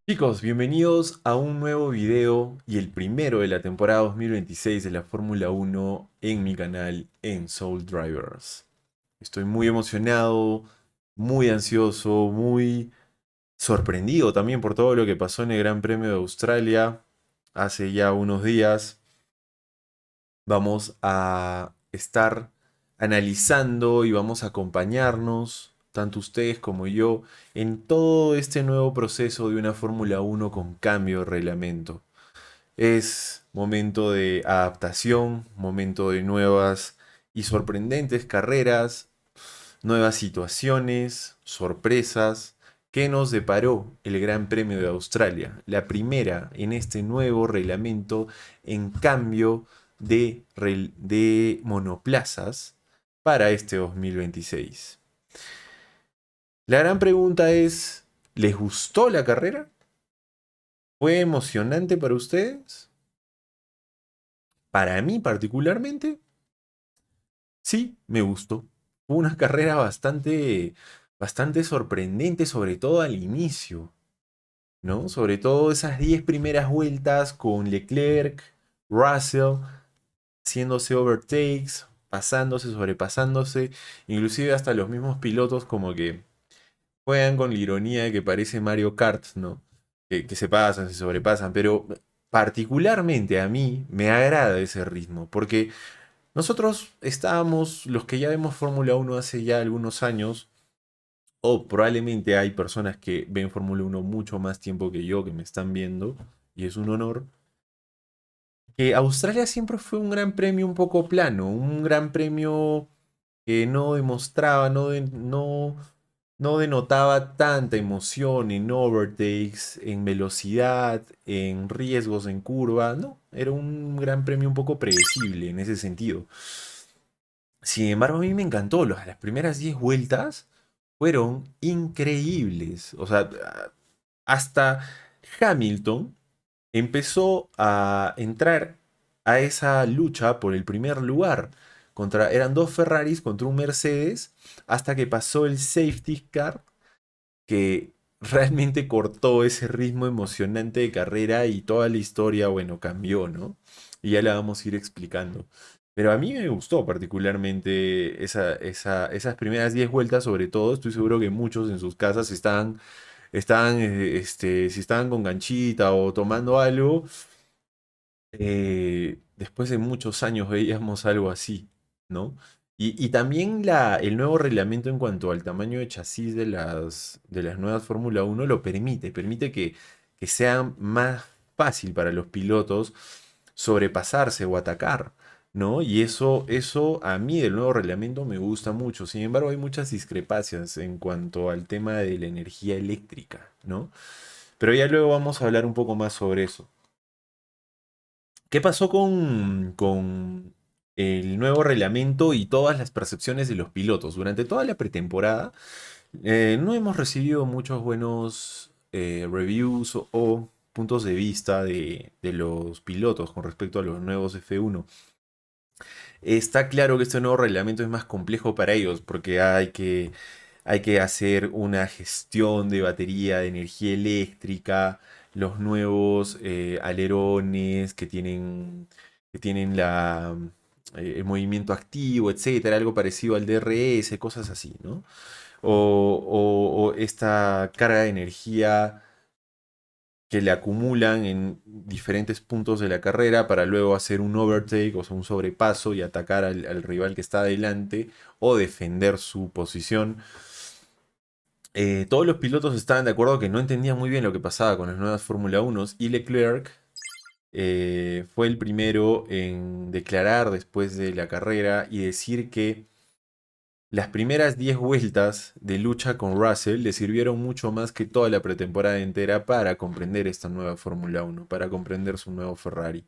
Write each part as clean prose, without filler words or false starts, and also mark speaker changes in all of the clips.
Speaker 1: Chicos, bienvenidos a un nuevo video y el primero de la temporada 2026 de la Fórmula Uno en mi canal en Soul Drivers. Estoy muy emocionado, muy ansioso, muy sorprendido también por todo lo que pasó en el Gran Premio de Australia hace ya unos días. Vamos a estar analizando y vamos a acompañarnos, tanto ustedes como yo, en todo este nuevo proceso de una Fórmula Uno con cambio de reglamento. Es momento de adaptación, momento de nuevas y sorprendentes carreras, nuevas situaciones, sorpresas. ¿Qué nos deparó el Gran Premio de Australia? La primera en este nuevo reglamento en cambio de monoplazas para este 2026. La gran pregunta es, ¿les gustó la carrera? ¿Fue emocionante para ustedes? Para mí particularmente, sí, me gustó. Fue una carrera bastante sorprendente, sobre todo al inicio, ¿no? Sobre todo esas 10 primeras vueltas con Leclerc, Russell, haciéndose overtakes, pasándose, sobrepasándose, inclusive hasta los mismos pilotos como que juegan con la ironía de que parece Mario Kart, ¿no? Que se pasan, se sobrepasan, pero particularmente a mí me agrada ese ritmo, porque nosotros estábamos, los que ya vemos Fórmula Uno hace ya algunos años, o probablemente hay personas que ven Fórmula Uno mucho más tiempo que yo, que me están viendo, y es un honor, que Australia siempre fue un gran premio un poco plano, un gran premio que no demostraba, no denotaba tanta emoción en overtakes, en velocidad, en riesgos en curva, no, era un gran premio un poco predecible en ese sentido. Sin embargo, a mí me encantó. Las primeras 10 vueltas fueron increíbles. O sea, hasta Hamilton empezó a entrar a esa lucha por el primer lugar. Eran dos Ferraris contra un Mercedes hasta que pasó el safety car que realmente cortó ese ritmo emocionante de carrera y toda la historia, bueno, cambió, ¿no? Y ya la vamos a ir explicando. Pero a mí me gustó particularmente esas primeras 10 vueltas, sobre todo. Estoy seguro que muchos en sus casas si estaban con ganchita o tomando algo, después de muchos años veíamos algo así, ¿no? Y también el nuevo reglamento en cuanto al tamaño de chasis de las nuevas Fórmula Uno lo permite que sea más fácil para los pilotos sobrepasarse o atacar, ¿no? Y eso a mí del nuevo reglamento me gusta mucho. Sin embargo, hay muchas discrepancias en cuanto al tema de la energía eléctrica, ¿no? Pero ya luego vamos a hablar un poco más sobre eso. ¿Qué pasó con el nuevo reglamento y todas las percepciones de los pilotos? Durante toda la pretemporada no hemos recibido muchos buenos reviews o puntos de vista de los pilotos con respecto a los nuevos F1. Está claro que este nuevo reglamento es más complejo para ellos porque hay que hacer una gestión de batería de energía eléctrica, los nuevos alerones que tienen el movimiento activo, etcétera, algo parecido al DRS, cosas así, ¿no? O esta carga de energía que le acumulan en diferentes puntos de la carrera para luego hacer un overtake, o sea, un sobrepaso y atacar al rival que está adelante o defender su posición. Todos los pilotos estaban de acuerdo que no entendían muy bien lo que pasaba con las nuevas Fórmula 1 y Leclerc fue el primero en declarar después de la carrera y decir que las primeras 10 vueltas de lucha con Russell le sirvieron mucho más que toda la pretemporada entera para comprender esta nueva Fórmula 1, para comprender su nuevo Ferrari.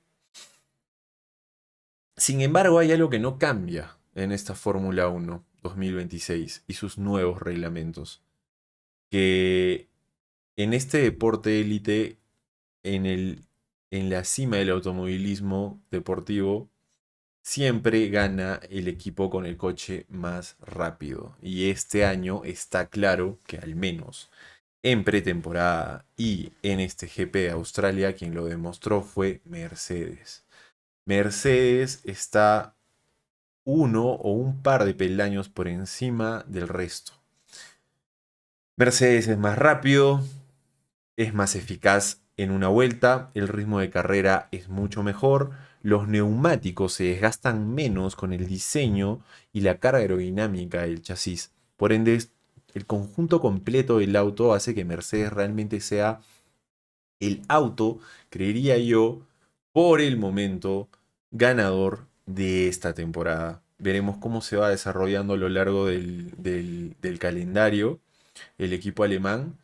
Speaker 1: Sin embargo, hay algo que no cambia en esta Fórmula 1 2026 y sus nuevos reglamentos. Que en este deporte élite, en la cima del automovilismo deportivo, siempre gana el equipo con el coche más rápido. Y este año está claro que al menos en pretemporada y en este GP de Australia, quien lo demostró fue Mercedes. Mercedes está uno o un par de peldaños por encima del resto. Mercedes es más rápido, es más eficaz en una vuelta, el ritmo de carrera es mucho mejor, los neumáticos se desgastan menos con el diseño y la carga aerodinámica del chasis. Por ende, el conjunto completo del auto hace que Mercedes realmente sea el auto, creería yo, por el momento, ganador de esta temporada. Veremos cómo se va desarrollando a lo largo del calendario el equipo alemán.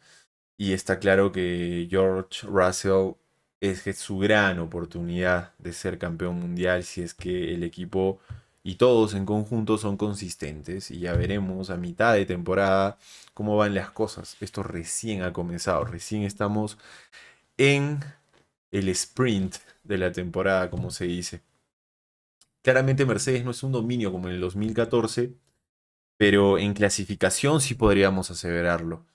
Speaker 1: Y está claro que George Russell es su gran oportunidad de ser campeón mundial si es que el equipo y todos en conjunto son consistentes. Y ya veremos a mitad de temporada cómo van las cosas. Esto recién ha comenzado, recién estamos en el sprint de la temporada, como se dice. Claramente Mercedes no es un dominio como en el 2014, pero en clasificación sí podríamos aseverarlo.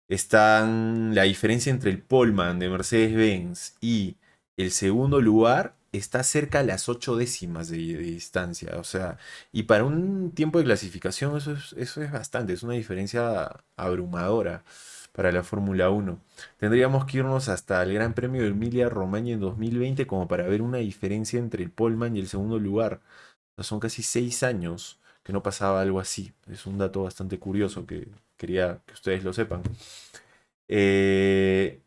Speaker 1: La diferencia entre el poleman de Mercedes-Benz y el segundo lugar está cerca a las 8 décimas de distancia. O sea, y para un tiempo de clasificación eso es bastante, es una diferencia abrumadora para la Fórmula Uno. Tendríamos que irnos hasta el Gran Premio de Emilia-Romagna en 2020 como para ver una diferencia entre el poleman y el segundo lugar. O sea, son casi 6 años que no pasaba algo así. Es un dato bastante curioso que quería que ustedes lo sepan. Eh,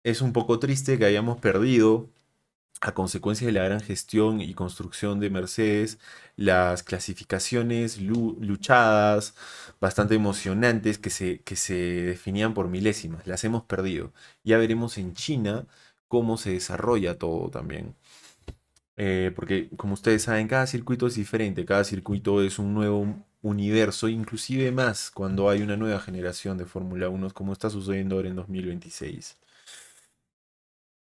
Speaker 1: es un poco triste que hayamos perdido, a consecuencia de la gran gestión y construcción de Mercedes, las clasificaciones luchadas, bastante emocionantes, que se definían por milésimas. Las hemos perdido. Ya veremos en China cómo se desarrolla todo también. Porque como ustedes saben, cada circuito es diferente, cada circuito es un nuevo universo, inclusive más cuando hay una nueva generación de Fórmula 1, como está sucediendo ahora en 2026.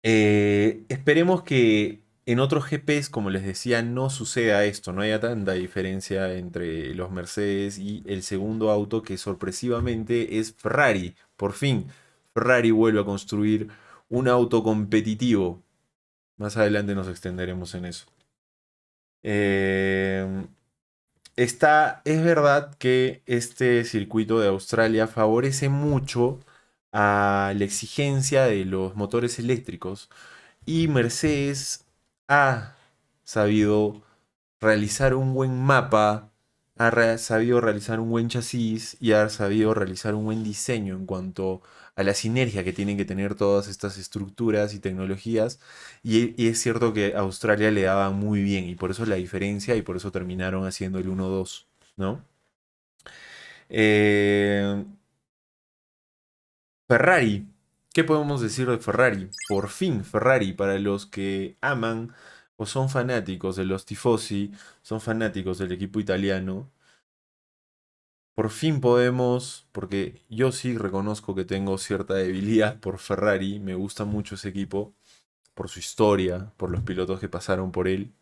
Speaker 1: Esperemos que en otros GPs, como les decía, no suceda esto, no haya tanta diferencia entre los Mercedes y el segundo auto que sorpresivamente es Ferrari. Por fin, Ferrari vuelve a construir un auto competitivo. Más adelante nos extenderemos en eso. Eh, es verdad que este circuito de Australia favorece mucho a la exigencia de los motores eléctricos y Mercedes ha sabido realizar un buen mapa, sabido realizar un buen chasis y ha sabido realizar un buen diseño en cuanto a la sinergia que tienen que tener todas estas estructuras y tecnologías. Y es cierto que a Australia le daba muy bien y por eso la diferencia y por eso terminaron haciendo el 1-2, ¿no? Eh, Ferrari. ¿Qué podemos decir de Ferrari? Por fin Ferrari, para los que aman o son fanáticos de los tifosi, son fanáticos del equipo italiano. Por fin podemos, porque yo sí reconozco que tengo cierta debilidad por Ferrari, me gusta mucho ese equipo, por su historia, por los pilotos que pasaron por él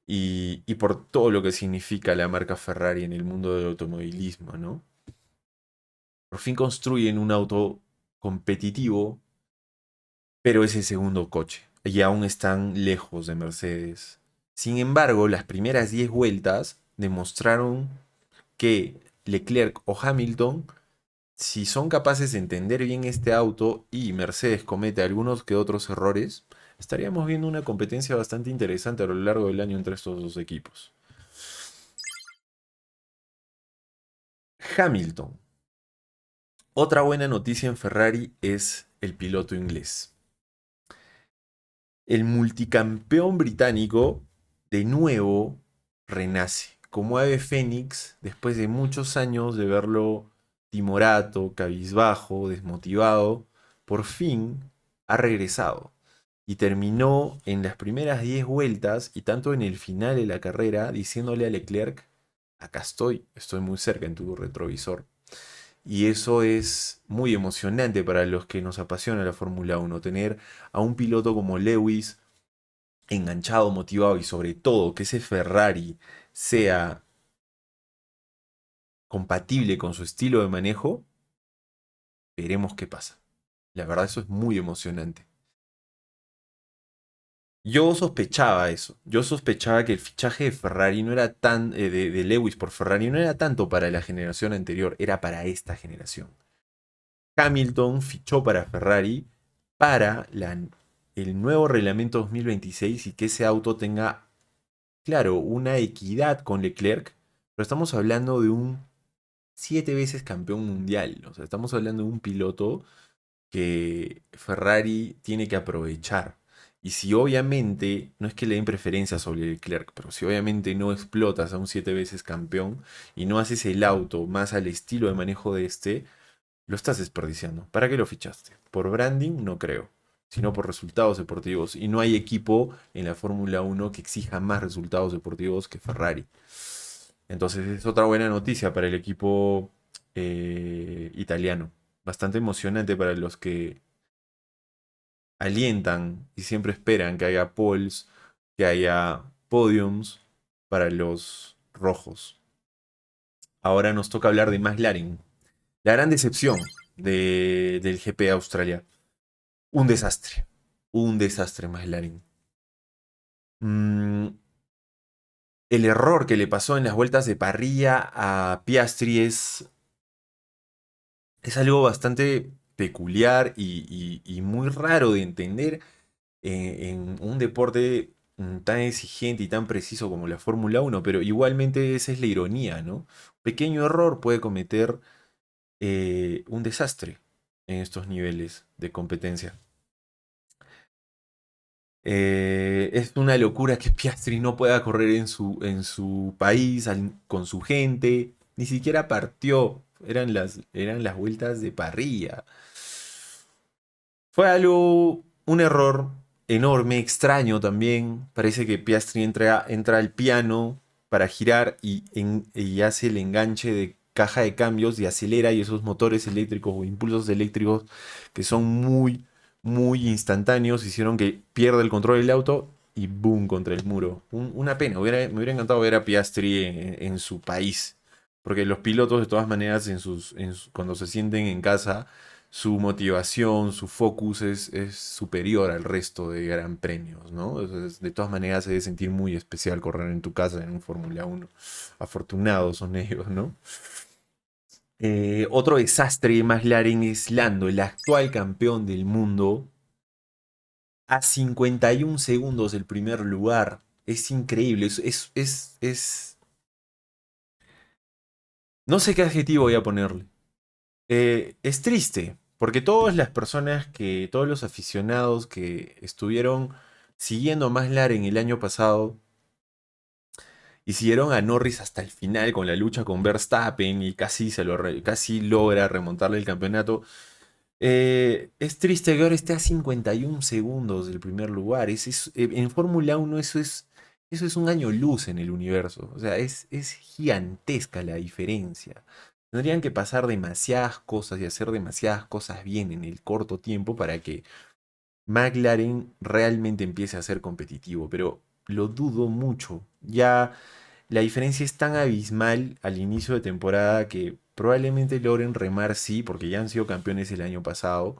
Speaker 1: y por todo lo que significa la marca Ferrari en el mundo del automovilismo, ¿no? Por fin construyen un auto competitivo, pero es el segundo coche y aún están lejos de Mercedes. Sin embargo, las primeras 10 vueltas demostraron que Leclerc o Hamilton, si son capaces de entender bien este auto y Mercedes comete algunos que otros errores, estaríamos viendo una competencia bastante interesante a lo largo del año entre estos dos equipos. Hamilton. Otra buena noticia en Ferrari es el piloto inglés. El multicampeón británico de nuevo renace como ave fénix después de muchos años de verlo timorato, cabizbajo, desmotivado. Por fin ha regresado y terminó en las primeras 10 vueltas y tanto en el final de la carrera diciéndole a Leclerc, acá estoy muy cerca en tu retrovisor. Y eso es muy emocionante para los que nos apasiona la Fórmula Uno tener a un piloto como Lewis enganchado, motivado y sobre todo que ese Ferrari sea compatible con su estilo de manejo, Veremos qué pasa. La verdad, eso es muy emocionante. Yo sospechaba eso. Yo sospechaba que el fichaje de Ferrari no era tan. De Lewis por Ferrari no era tanto para la generación anterior, era para esta generación. Hamilton fichó para Ferrari para el nuevo reglamento 2026 y que ese auto tenga, claro, una equidad con Leclerc, pero estamos hablando de un 7 veces campeón mundial. O sea, estamos hablando de un piloto que Ferrari tiene que aprovechar. Y si obviamente, no es que le den preferencia sobre Leclerc, pero si obviamente no explotas a un 7 veces campeón y no haces el auto más al estilo de manejo de este, lo estás desperdiciando. ¿Para qué lo fichaste? ¿Por branding? No creo. Sino por resultados deportivos. Y no hay equipo en la Fórmula 1 que exija más resultados deportivos que Ferrari. Entonces es otra buena noticia para el equipo italiano. Bastante emocionante para los que alientan y siempre esperan que haya poles, que haya podiums para los rojos. Ahora nos toca hablar de McLaren. La gran decepción del GP de Australia. Un desastre. Un desastre, McLaren. Mm, el error que le pasó en las vueltas de parrilla a Piastri es algo bastante peculiar y muy raro de entender en un deporte tan exigente y tan preciso como la Fórmula 1, pero igualmente esa es la ironía, ¿no? Pequeño error puede cometer un desastre en estos niveles de competencia. Es una locura que Piastri no pueda correr en su país, con su gente. Ni siquiera partió. Eran las vueltas de parrilla. Fue algo, un error enorme, extraño también. Parece que Piastri entra al piano para girar y hace el enganche de caja de cambios y acelera y esos motores eléctricos o impulsos eléctricos que son muy, muy instantáneos hicieron que pierda el control del auto y boom contra el muro. Una pena, me hubiera encantado ver a Piastri en su país. Porque los pilotos de todas maneras cuando se sienten en casa su motivación, su focus es superior al resto de gran premios, ¿no? Entonces, de todas maneras se debe sentir muy especial correr en tu casa en un Fórmula 1. Afortunados son ellos, ¿no? Otro desastre de McLaren es Lando, el actual campeón del mundo, a 51 segundos del primer lugar. Es increíble, no sé qué adjetivo voy a ponerle. Es triste, porque todos los aficionados que estuvieron siguiendo a McLaren el año pasado y siguieron a Norris hasta el final con la lucha con Verstappen y casi logra remontarle el campeonato. Es triste que ahora esté a 51 segundos del primer lugar. En Fórmula 1 eso es un año luz en el universo. O sea, es gigantesca la diferencia. Tendrían que pasar demasiadas cosas y hacer demasiadas cosas bien en el corto tiempo para que McLaren realmente empiece a ser competitivo. Pero lo dudo mucho. Ya la diferencia es tan abismal al inicio de temporada que probablemente logren remar, sí, porque ya han sido campeones el año pasado.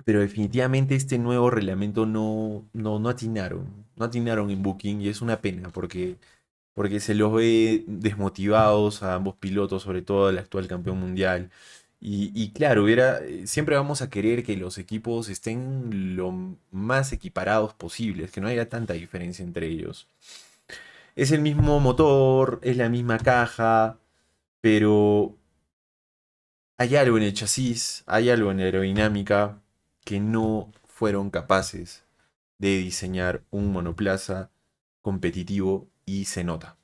Speaker 1: Pero definitivamente este nuevo reglamento no atinaron. No atinaron en Booking y es una pena porque se los ve desmotivados a ambos pilotos, sobre todo al actual campeón mundial. Y claro, siempre vamos a querer que los equipos estén lo más equiparados posibles, que no haya tanta diferencia entre ellos. Es el mismo motor, es la misma caja, pero hay algo en el chasis, hay algo en la aerodinámica que no fueron capaces de diseñar un monoplaza competitivo y se nota.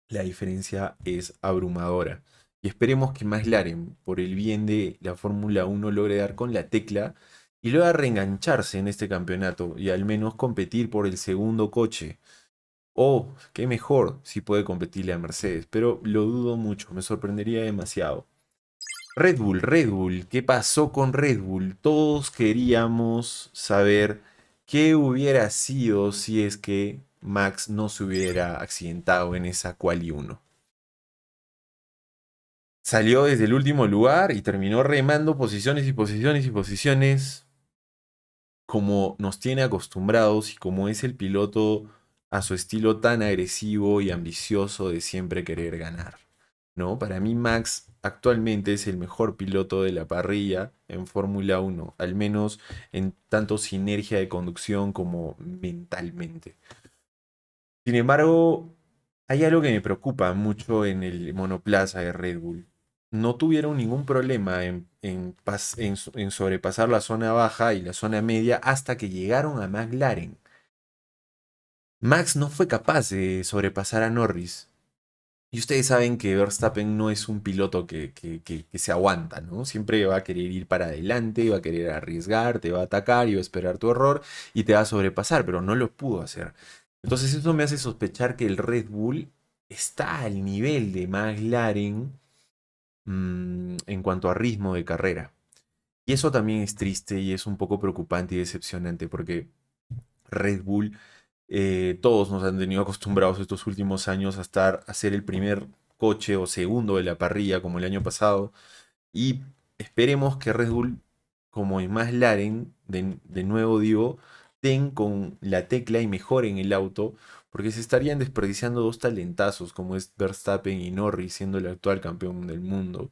Speaker 1: La diferencia es abrumadora. Y esperemos que McLaren, por el bien de la Fórmula 1, logre dar con la tecla y logre reengancharse en este campeonato y al menos competir por el segundo coche. O, qué mejor, si puede competirle a Mercedes, pero lo dudo mucho, me sorprendería demasiado. Red Bull, ¿qué pasó con Red Bull? Todos queríamos saber qué hubiera sido si es que Max no se hubiera accidentado en esa quali 1. Salió desde el último lugar y terminó remando posiciones y posiciones y posiciones como nos tiene acostumbrados y como es el piloto a su estilo tan agresivo y ambicioso de siempre querer ganar, ¿no? Para mí Max actualmente es el mejor piloto de la parrilla en Fórmula Uno, al menos en tanto sinergia de conducción como mentalmente. Sin embargo, hay algo que me preocupa mucho en el monoplaza de Red Bull. No tuvieron ningún problema en sobrepasar la zona baja y la zona media hasta que llegaron a McLaren. Max no fue capaz de sobrepasar a Norris. Y ustedes saben que Verstappen no es un piloto que se aguanta, ¿no? Siempre va a querer ir para adelante, va a querer arriesgar, te va a atacar y va a esperar tu error y te va a sobrepasar, pero no lo pudo hacer. Entonces eso me hace sospechar que el Red Bull está al nivel de McLaren en cuanto a ritmo de carrera. Y eso también es triste y es un poco preocupante y decepcionante porque Red Bull, todos nos han tenido acostumbrados estos últimos años a ser el primer coche o segundo de la parrilla como el año pasado. Y esperemos que Red Bull, como en McLaren, de nuevo digo, den con la tecla y mejoren el auto, porque se estarían desperdiciando dos talentazos como es Verstappen y Norris, siendo el actual campeón del mundo.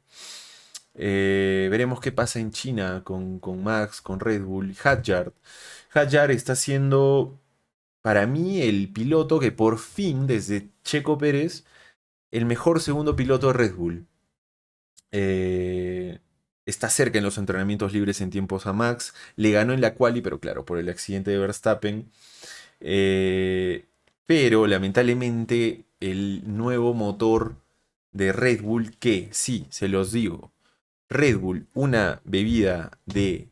Speaker 1: Veremos qué pasa en China con Max, con Red Bull. Hadjar. Hadjar está siendo, para mí, el piloto que por fin, desde Checo Pérez, el mejor segundo piloto de Red Bull. Eh, Está cerca en los entrenamientos libres en tiempos a Max. Le ganó en la quali, pero claro, por el accidente de Verstappen. Eh, pero lamentablemente el nuevo motor de Red Bull, que sí, se los digo, Red Bull, una bebida de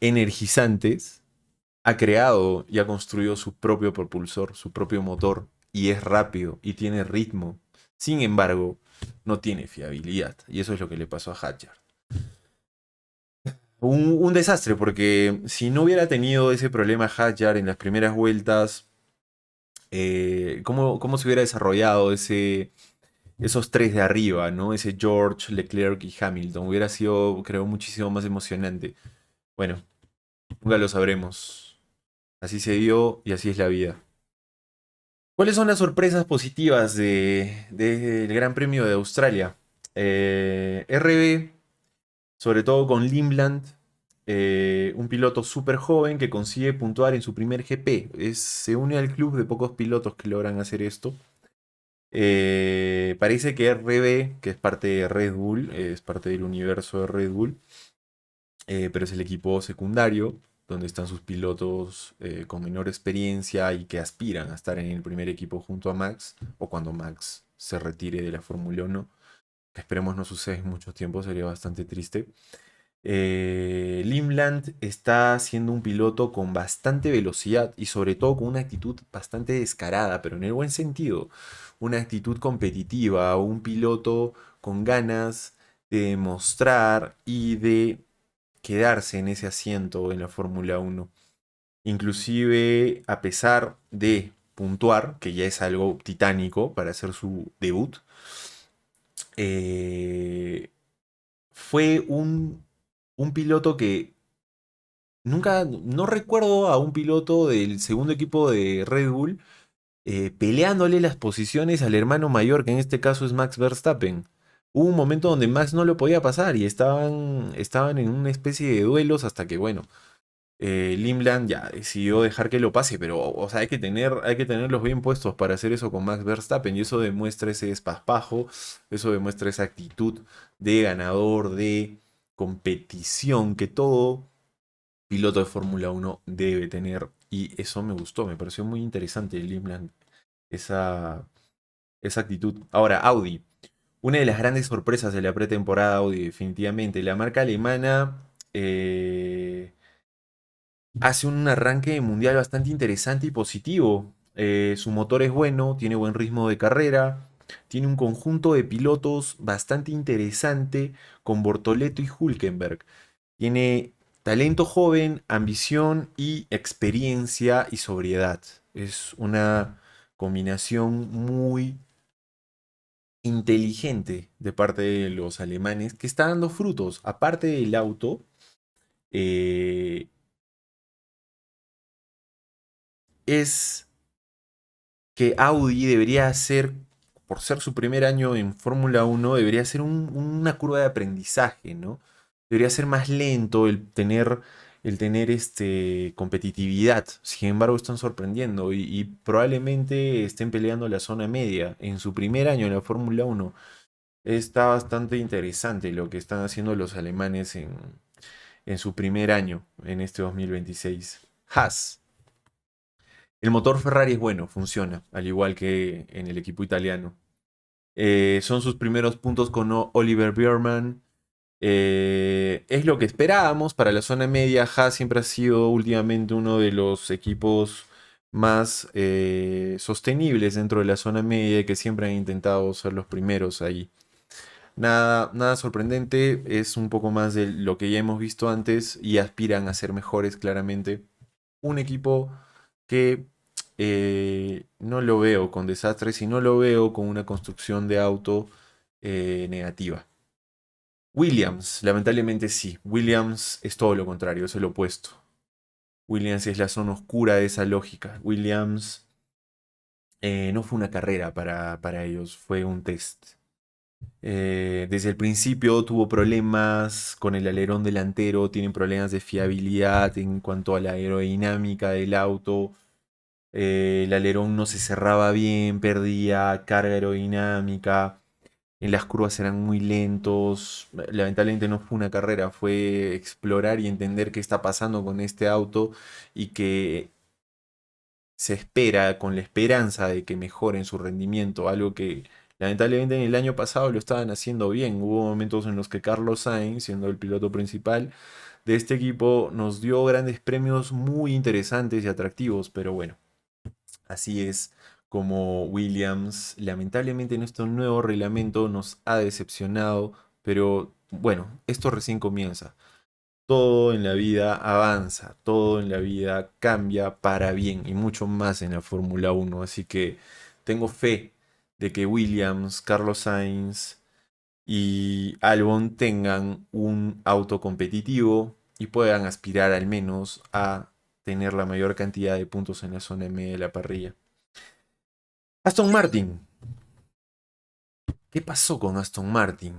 Speaker 1: energizantes, ha creado y ha construido su propio propulsor, su propio motor, y es rápido y tiene ritmo. Sin embargo, no tiene fiabilidad. Y eso es lo que le pasó a Hadjar. Un desastre, porque si no hubiera tenido ese problema Hadjar en las primeras vueltas, ¿cómo se hubiera desarrollado esos tres de arriba, ¿no? Ese George, Leclerc y Hamilton. Hubiera sido, creo, muchísimo más emocionante. Bueno, nunca lo sabremos. Así se dio y así es la vida. ¿Cuáles son las sorpresas positivas del Gran Premio de Australia? RB, sobre todo con Limland, un piloto súper joven que consigue puntuar en su primer GP. Se une al club de pocos pilotos que logran hacer esto. Parece que RB, que es parte de Red Bull, es parte del universo de Red Bull, pero es el equipo secundario, donde están sus pilotos con menor experiencia y que aspiran a estar en el primer equipo junto a Max, o cuando Max se retire de la Fórmula 1, que esperemos no suceda en mucho tiempo, sería bastante triste. Limland está siendo un piloto con bastante velocidad y sobre todo con una actitud bastante descarada, pero en el buen sentido. Una actitud competitiva, un piloto con ganas de demostrar y de quedarse en ese asiento en la Fórmula 1. Inclusive a pesar de puntuar, que ya es algo titánico para hacer su debut, eh, fue un piloto que nunca, no recuerdo a un piloto del segundo equipo de Red Bull peleándole las posiciones al hermano mayor, que en este caso es Max Verstappen. Hubo un momento donde Max no lo podía pasar y estaban en una especie de duelos hasta que, bueno, Limland ya decidió dejar que lo pase, pero o sea, hay que tenerlos bien puestos para hacer eso con Max Verstappen y eso demuestra ese desparpajo, eso demuestra esa actitud de ganador, de competición que todo piloto de Fórmula 1 debe tener y eso me gustó, me pareció muy interesante Limland, esa, esa actitud. Ahora, Audi, una de las grandes sorpresas de la pretemporada Audi, definitivamente, la marca alemana... hace un arranque mundial bastante interesante y positivo. Su motor es bueno, tiene buen ritmo de carrera, tiene un conjunto de pilotos bastante interesante con Bortoleto y Hülkenberg. Tiene talento joven, ambición y experiencia y sobriedad. Es una combinación muy inteligente de parte de los alemanes que está dando frutos. Aparte del auto, eh, es que Audi debería ser, por ser su primer año en Fórmula Uno, debería ser una curva de aprendizaje, ¿no? Debería ser más lento el tener competitividad. Sin embargo, están sorprendiendo y probablemente estén peleando la zona media en su primer año en la Fórmula Uno. Está bastante interesante lo que están haciendo los alemanes en su primer año en este 2026. Haas. El motor Ferrari es bueno, funciona, al igual que en el equipo italiano. Son sus primeros puntos con Oliver Biermann. Es lo que esperábamos para la zona media. Haas siempre ha sido últimamente uno de los equipos más sostenibles dentro de la zona media y que siempre han intentado ser los primeros ahí. Nada, nada sorprendente, es un poco más de lo que ya hemos visto antes y aspiran a ser mejores claramente. Un equipo que no lo veo con desastres y no lo veo con una construcción de auto negativa. Williams, lamentablemente sí. Williams es todo lo contrario, es el opuesto. Williams es la zona oscura de esa lógica. Williams no fue una carrera para ellos, fue un test. Desde el principio tuvo problemas con el alerón delantero, tienen problemas de fiabilidad en cuanto a la aerodinámica del auto. El alerón no se cerraba bien, perdía carga aerodinámica. En las curvas eran muy lentos. Lamentablemente no fue una carrera, fue explorar y entender qué está pasando con este auto y que se espera, con la esperanza de que mejoren su rendimiento, algo que lamentablemente en el año pasado lo estaban haciendo bien. Hubo momentos en los que Carlos Sainz, siendo el piloto principal de este equipo, nos dio grandes premios muy interesantes y atractivos, pero bueno, así es como Williams, lamentablemente en este nuevo reglamento nos ha decepcionado, pero bueno, esto recién comienza. Todo en la vida avanza, todo en la vida cambia para bien y mucho más en la Fórmula Uno. Así que tengo fe de que Williams, Carlos Sainz y Albon tengan un auto competitivo y puedan aspirar al menos a tener la mayor cantidad de puntos en la zona media de la parrilla. Aston Martin. ¿Qué pasó con Aston Martin?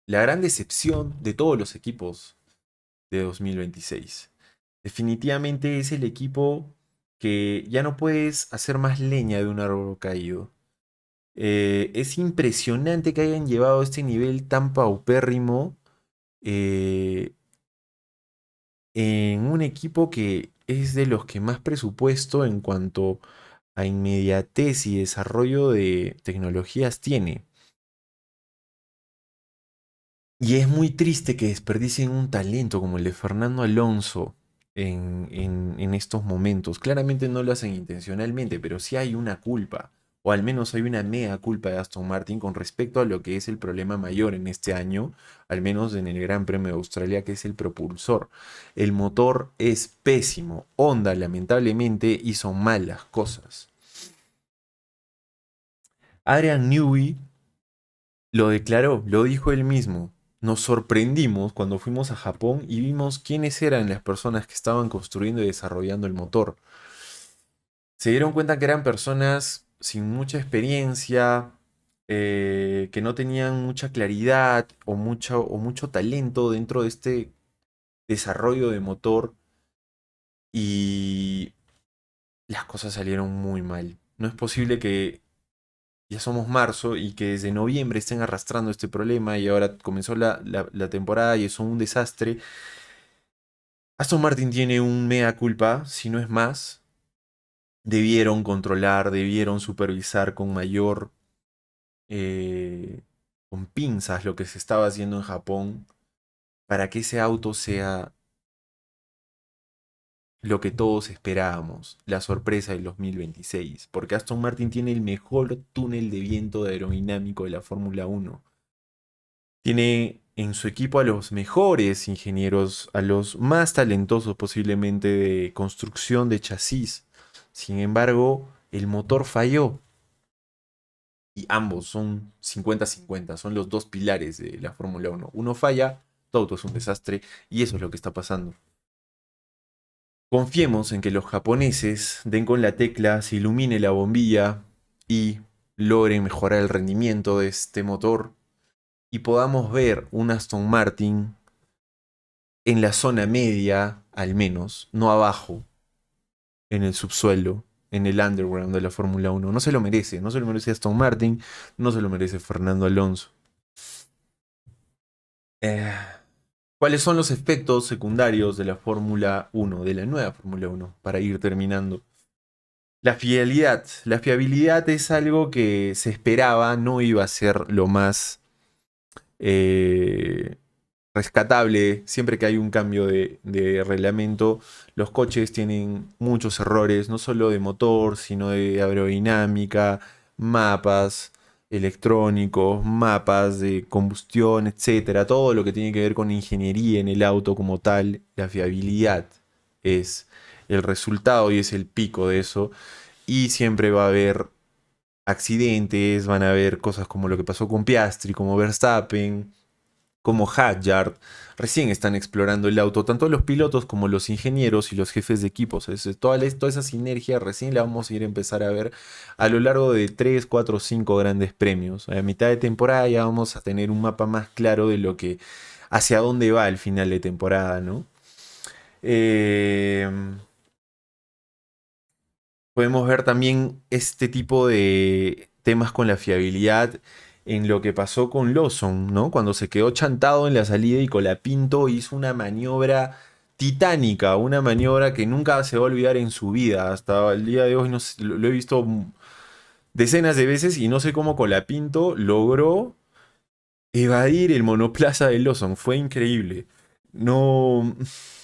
Speaker 1: La gran decepción de todos los equipos de 2026. Definitivamente es el equipo que ya no puedes hacer más leña de un árbol caído. Es impresionante que hayan llevado a este nivel tan paupérrimo eh, en un equipo que es de los que más presupuesto en cuanto a inmediatez y desarrollo de tecnologías tiene. Y es muy triste que desperdicien un talento como el de Fernando Alonso en estos momentos. Claramente no lo hacen intencionalmente, pero sí hay una culpa, o al menos hay una mea culpa de Aston Martin con respecto a lo que es el problema mayor en este año, al menos en el Gran Premio de Australia, que es el propulsor. El motor es pésimo. Honda lamentablemente hizo mal las cosas. Adrian Newey lo declaró, lo dijo él mismo. Nos sorprendimos cuando fuimos a Japón y vimos quiénes eran las personas que estaban construyendo y desarrollando el motor. Se dieron cuenta que eran personas sin mucha experiencia, que no tenían mucha claridad o mucho talento dentro de este desarrollo de motor y las cosas salieron muy mal. No es posible que ya somos marzo y que desde noviembre estén arrastrando este problema y ahora comenzó la temporada y es un desastre. Aston Martin tiene un mea culpa, si no es más. Debieron controlar, debieron supervisar con mayor, eh, con pinzas lo que se estaba haciendo en Japón para que ese auto sea lo que todos esperábamos, la sorpresa del 2026, porque Aston Martin tiene el mejor túnel de viento aerodinámico de la Fórmula Uno. Tiene en su equipo a los mejores ingenieros, a los más talentosos posiblemente de construcción de chasis. Sin embargo, el motor falló. y ambos son 50-50, son los dos pilares de la Fórmula 1. Uno falla, todo es un desastre y eso es lo que está pasando. Confiemos en que los japoneses den con la tecla, se ilumine la bombilla y logren mejorar el rendimiento de este motor y podamos ver un Aston Martin en la zona media, al menos, no abajo, en el subsuelo, en el underground de la Fórmula 1. No se lo merece, no se lo merece Aston Martin, no se lo merece Fernando Alonso. Eh, ¿Cuáles son los efectos secundarios de la Fórmula 1, de la nueva Fórmula 1, para ir terminando? La fiabilidad. La fiabilidad es algo que se esperaba, no iba a ser lo más eh, rescatable. Siempre que hay un cambio de reglamento, los coches tienen muchos errores, no solo de motor, sino de aerodinámica, mapas electrónicos, mapas de combustión, etcétera. Todo lo que tiene que ver con ingeniería en el auto como tal, la fiabilidad es el resultado y es el pico de eso. Y siempre va a haber accidentes, van a haber cosas como lo que pasó con Piastri, como Verstappen, como Hadjar. Recién están explorando el auto, tanto los pilotos como los ingenieros y los jefes de equipos. Toda esa sinergia recién la vamos a ir a empezar a ver a lo largo de 3 4 5 grandes premios. A mitad de temporada ya vamos a tener un mapa más claro de lo que, hacia dónde va el final de temporada, ¿no? Eh, Podemos ver también este tipo de temas con la fiabilidad en lo que pasó con Lawson, ¿no? Cuando se quedó chantado en la salida y Colapinto hizo una maniobra titánica, una maniobra que nunca se va a olvidar en su vida. Hasta el día de hoy no sé, lo he visto decenas de veces y no sé cómo Colapinto logró evadir el monoplaza de Lawson. Fue increíble. No,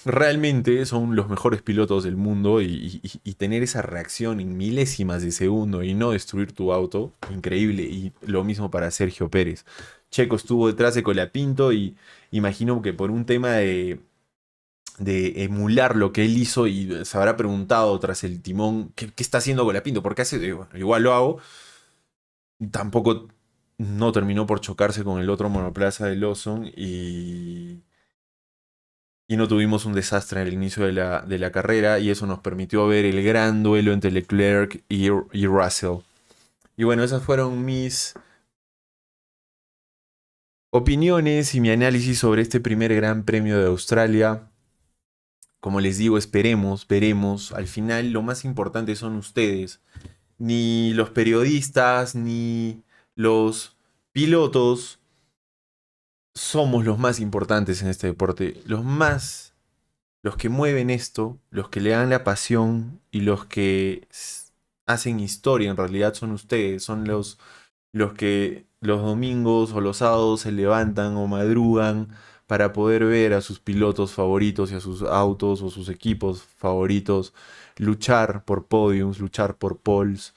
Speaker 1: realmente son los mejores pilotos del mundo y tener esa reacción en milésimas de segundo y no destruir tu auto, increíble. Y lo mismo para Sergio Pérez. Checo estuvo detrás de Colapinto y imagino que por un tema de emular lo que él hizo y se habrá preguntado tras el timón, ¿qué está haciendo Colapinto? ¿Por qué hace? Bueno, igual lo hago. Tampoco no terminó por chocarse con el otro monoplaza de Lawson y no tuvimos un desastre en el inicio de la carrera y eso nos permitió ver el gran duelo entre Leclerc y Russell. Y bueno, esas fueron mis opiniones y mi análisis sobre este primer Gran Premio de Australia. Como les digo, esperemos, veremos. Al final lo más importante son ustedes. Ni los periodistas, ni los pilotos somos los más importantes en este deporte. Los que mueven esto, los que le dan la pasión y los que hacen historia en realidad son ustedes, son los que los domingos o los sábados se levantan o madrugan para poder ver a sus pilotos favoritos y a sus autos o sus equipos favoritos luchar por podiums, luchar por poles,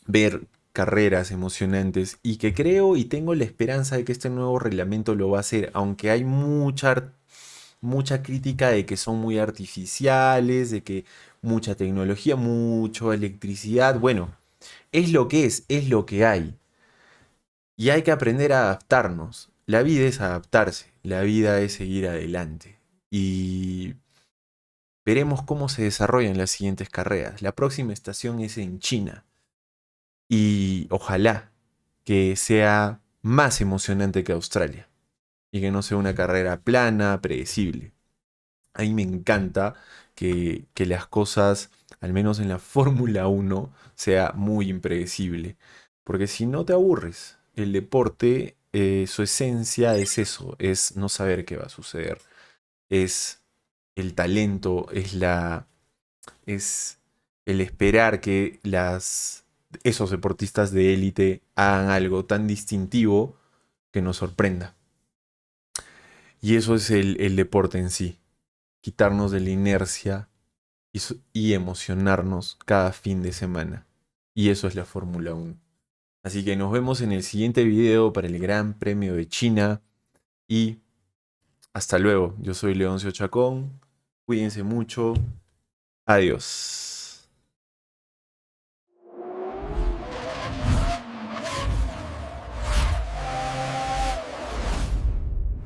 Speaker 1: ver carreras emocionantes y que creo y tengo la esperanza de que este nuevo reglamento lo va a hacer, aunque hay mucha crítica de que son muy artificiales, de que mucha tecnología, mucha electricidad. Bueno, es lo que hay. Y hay que aprender a adaptarnos. La vida es adaptarse, la vida es seguir adelante. Y veremos cómo se desarrollan las siguientes carreras. La próxima estación es en China. Y ojalá que sea más emocionante que Australia. Y que no sea una carrera plana, predecible. A mí me encanta que las cosas, al menos en la Fórmula 1, sea muy impredecible. Porque si no te aburres, el deporte, su esencia es eso, es no saber qué va a suceder. Es el talento, es el esperar que esos deportistas de élite hagan algo tan distintivo que nos sorprenda. Y eso es el deporte en sí. Quitarnos de la inercia y emocionarnos cada fin de semana. Y eso es la Fórmula 1. Así que nos vemos en el siguiente video para el Gran Premio de China y hasta luego. Yo soy Leoncio Chacón. Cuídense mucho. Adiós.